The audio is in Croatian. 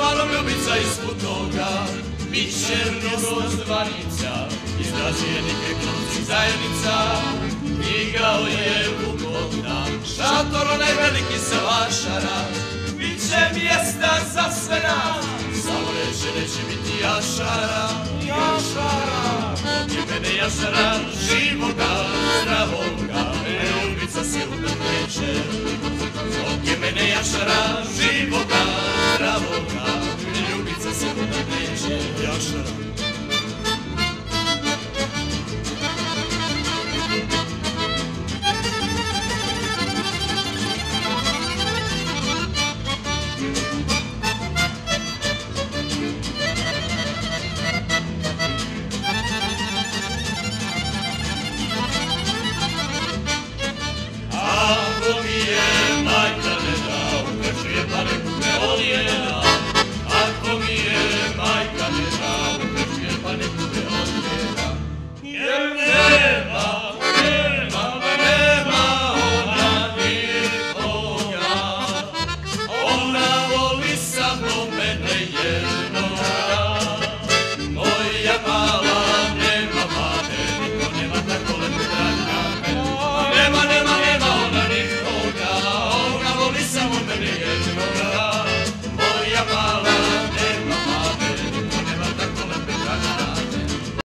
malom ljubica ispod toga. Biće mnogo zvanica iz razvijenih ekonomskih zajednica. Igao je ugodna, šator onaj veliki sa vašara. Biće mjesta za sve nas, samo neće biti jašara. Dok je mene jašara živoga, zdravoga, ljubica sigurno neće. Dok je mene jašara živoga, zdravoga, ljubica sigurno neće. Jašara. Ako mi je majka ne da, ukačuje pa neku me odjela. Ako mi je majka ne da, ukačuje pa neku me odjela. Jer nema ona nikoga. Ona voli samo mene jednoga. Moja mala nema mame, niko nema tako lepo drag na me. Nema ona nikoga, ona voli samo mene jednoga.